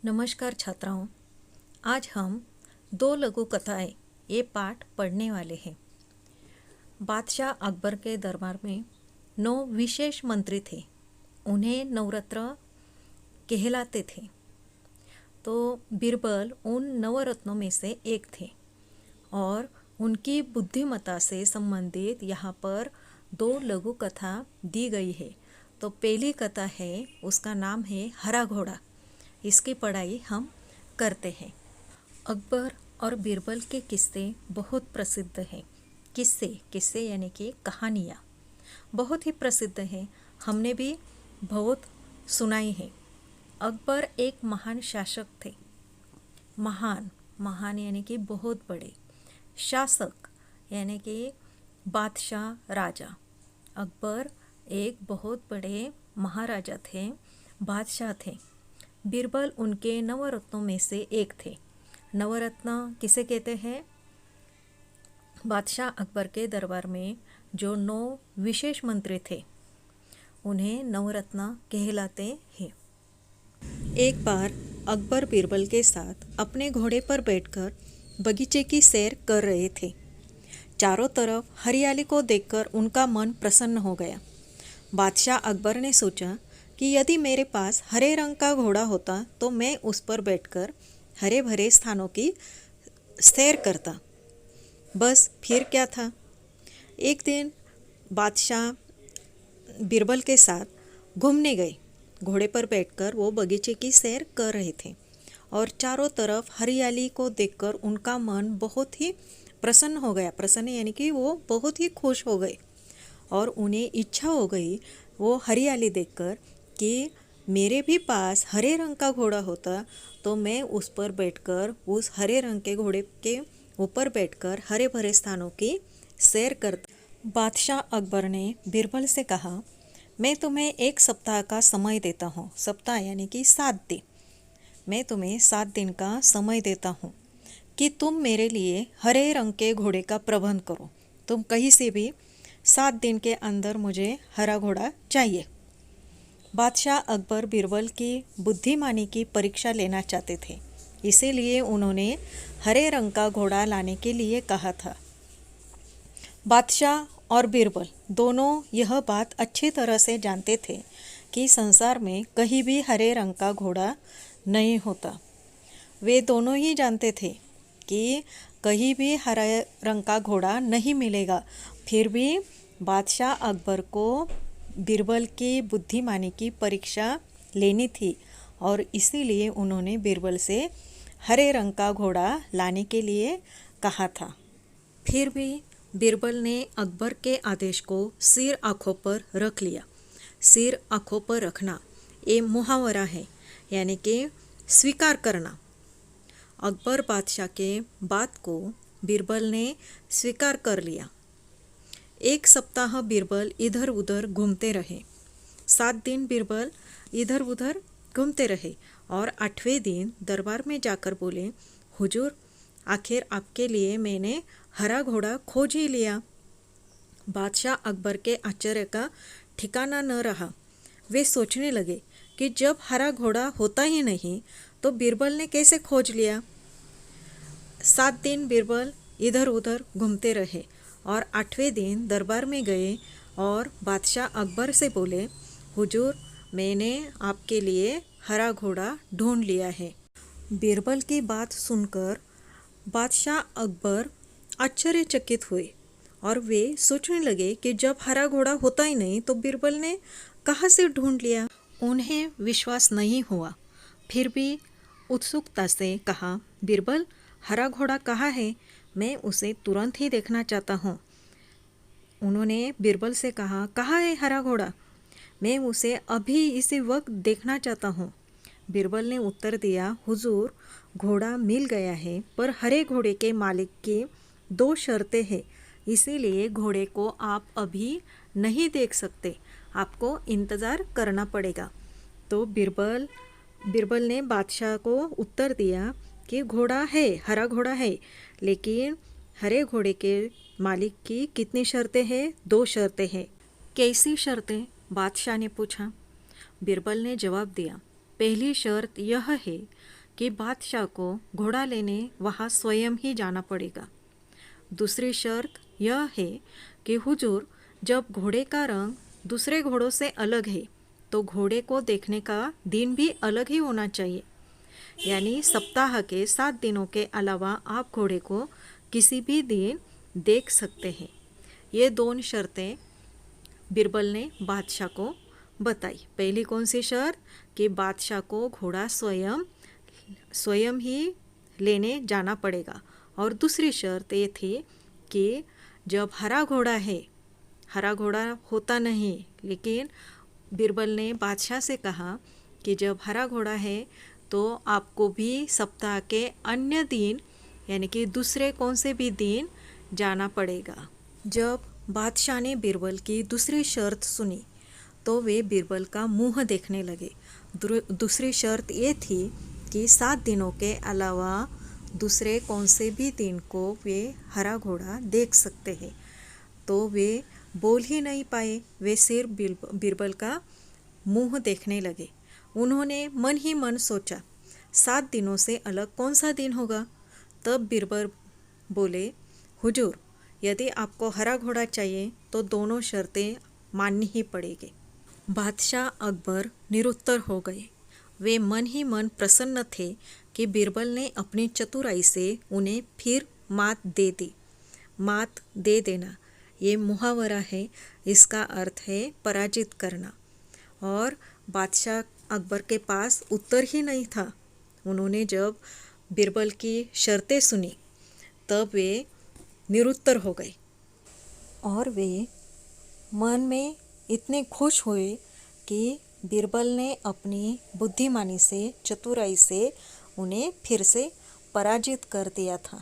नमस्कार छात्राओं, आज हम दो लघु कथाएं ये पाठ पढ़ने वाले हैं। बादशाह अकबर के दरबार में 9 विशेष मंत्री थे। उन्हें नवरत्न कहलाते थे। तो बीरबल उन नवरत्नों में से एक थे और उनकी बुद्धिमत्ता से संबंधित यहाँ पर 2 लघु कथा दी गई है। तो पहली कथा है, उसका नाम है हरा घोड़ा। इसकी पढ़ाई हम करते हैं। अकबर और बीरबल के किस्से बहुत प्रसिद्ध हैं। किस्से यानी कि कहानियाँ बहुत ही प्रसिद्ध हैं। हमने भी बहुत सुनाई है। अकबर एक महान शासक थे। महान यानी कि बहुत बड़े। शासक यानी कि बादशाह, राजा। अकबर एक बहुत बड़े महाराजा थे, बादशाह थे। बीरबल उनके नवरत्नों में से एक थे। नवरत्न किसे कहते हैं? बादशाह अकबर के दरबार में जो 9 विशेष मंत्री थे उन्हें नवरत्न कहलाते हैं। एक बार अकबर बीरबल के साथ अपने घोड़े पर बैठकर बगीचे की सैर कर रहे थे। चारों तरफ हरियाली को देखकर उनका मन प्रसन्न हो गया। बादशाह अकबर ने सोचा कि यदि मेरे पास हरे रंग का घोड़ा होता तो मैं उस पर बैठकर हरे भरे स्थानों की सैर करता। बस फिर क्या था। एक दिन बादशाह बीरबल के साथ घूमने गए। घोड़े पर बैठकर वो बगीचे की सैर कर रहे थे और चारों तरफ हरियाली को देखकर उनका मन बहुत ही प्रसन्न हो गया। प्रसन्न यानी कि वो बहुत ही खुश हो गए और उन्हें इच्छा हो गई वो हरियाली देखकर कि मेरे भी पास हरे रंग का घोड़ा होता तो मैं उस पर बैठकर, उस हरे रंग के घोड़े के ऊपर बैठकर हरे भरे स्थानों की सैर करता। बादशाह अकबर ने बीरबल से कहा, मैं तुम्हें 1 सप्ताह का समय देता हूँ। सप्ताह यानी कि 7 दिन। मैं तुम्हें 7 दिन का समय देता हूँ कि तुम मेरे लिए हरे रंग के घोड़े का प्रबंध करो। तुम कहीं से भी 7 दिन के अंदर मुझे हरा घोड़ा चाहिए। बादशाह अकबर बीरबल की बुद्धिमानी की परीक्षा लेना चाहते थे, इसीलिए उन्होंने हरे रंग का घोड़ा लाने के लिए कहा था। बादशाह और बीरबल दोनों यह बात अच्छी तरह से जानते थे कि संसार में कहीं भी हरे रंग का घोड़ा नहीं होता। वे दोनों ही जानते थे कि कहीं भी हरे रंग का घोड़ा नहीं मिलेगा। फिर भी बादशाह अकबर को बीरबल की बुद्धिमानी की परीक्षा लेनी थी और इसीलिए उन्होंने बीरबल से हरे रंग का घोड़ा लाने के लिए कहा था। फिर भी बीरबल ने अकबर के आदेश को सिर आँखों पर रख लिया। सिर आँखों पर रखना ये मुहावरा है, यानी कि स्वीकार करना। अकबर बादशाह के बात को बीरबल ने स्वीकार कर लिया। 1 सप्ताह बीरबल इधर उधर घूमते रहे। 7 दिन बीरबल इधर उधर घूमते रहे और 8वें दिन दरबार में जाकर बोले, हुजूर, आखिर आपके लिए मैंने हरा घोड़ा खोज ही लिया। बादशाह अकबर के आश्चर्य का ठिकाना न रहा। वे सोचने लगे कि जब हरा घोड़ा होता ही नहीं तो बीरबल ने कैसे खोज लिया। 7 दिन बीरबल इधर उधर घूमते रहे और 8वें दिन दरबार में गए और बादशाह अकबर से बोले, हुजूर, मैंने आपके लिए हरा घोड़ा ढूंढ लिया है। बीरबल की बात सुनकर बादशाह अकबर आश्चर्यचकित हुए और वे सोचने लगे कि जब हरा घोड़ा होता ही नहीं तो बीरबल ने कहाँ से ढूंढ लिया। उन्हें विश्वास नहीं हुआ। फिर भी उत्सुकता से कहा, बीरबल, हरा घोड़ा कहाँ है? मैं उसे तुरंत ही देखना चाहता हूँ। उन्होंने बीरबल से कहा, कहाँ है हरा घोड़ा? मैं उसे अभी इसी वक्त देखना चाहता हूँ। बीरबल ने उत्तर दिया, हुजूर, घोड़ा मिल गया है, पर हरे घोड़े के मालिक की 2 शर्तें हैं, इसीलिए घोड़े को आप अभी नहीं देख सकते। आपको इंतज़ार करना पड़ेगा। तो बीरबल ने बादशाह को उत्तर दिया कि घोड़ा है, हरा घोड़ा है, लेकिन हरे घोड़े के मालिक की कितनी शर्तें हैं? 2 शर्तें हैं। कैसी शर्तें? बादशाह ने पूछा। बीरबल ने जवाब दिया, पहली शर्त यह है कि बादशाह को घोड़ा लेने वहाँ स्वयं ही जाना पड़ेगा। दूसरी शर्त यह है कि हुजूर, जब घोड़े का रंग दूसरे घोड़ों से अलग है तो घोड़े को देखने का दिन भी अलग ही होना चाहिए, यानी सप्ताह के 7 दिनों के अलावा आप घोड़े को किसी भी दिन देख सकते हैं। ये 2 शर्तें बीरबल ने बादशाह को बताई। पहली कौन सी शर्त? कि बादशाह को घोड़ा स्वयं ही लेने जाना पड़ेगा। और दूसरी शर्त ये थी कि जब हरा घोड़ा है, हरा घोड़ा होता नहीं, लेकिन बीरबल ने बादशाह से कहा कि जब हरा घोड़ा है तो आपको भी सप्ताह के अन्य दिन, यानी कि दूसरे कौन से भी दिन जाना पड़ेगा। जब बादशाह ने बीरबल की दूसरी शर्त सुनी तो वे बीरबल का मुंह देखने लगे। दूसरी शर्त ये थी कि 7 दिनों के अलावा दूसरे कौन से भी दिन को वे हरा घोड़ा देख सकते हैं। तो वे बोल ही नहीं पाए, वे सिर्फ बीरबल का मुंह देखने लगे। उन्होंने मन ही मन सोचा, 7 दिनों से अलग कौन सा दिन होगा? तब बीरबल बोले, हुजूर, यदि आपको हरा घोड़ा चाहिए तो दोनों शर्तें माननी ही पड़ेगी। बादशाह अकबर निरुत्तर हो गए। वे मन ही मन प्रसन्न थे कि बीरबल ने अपनी चतुराई से उन्हें फिर मात दे दी। मात दे देना ये मुहावरा है, इसका अर्थ है पराजित करना। और बादशाह अकबर के पास उत्तर ही नहीं था। उन्होंने जब बीरबल की शर्तें सुनी तब वे निरुत्तर हो गए और वे मन में इतने खुश हुए कि बीरबल ने अपनी बुद्धिमानी से, चतुराई से उन्हें फिर से पराजित कर दिया था।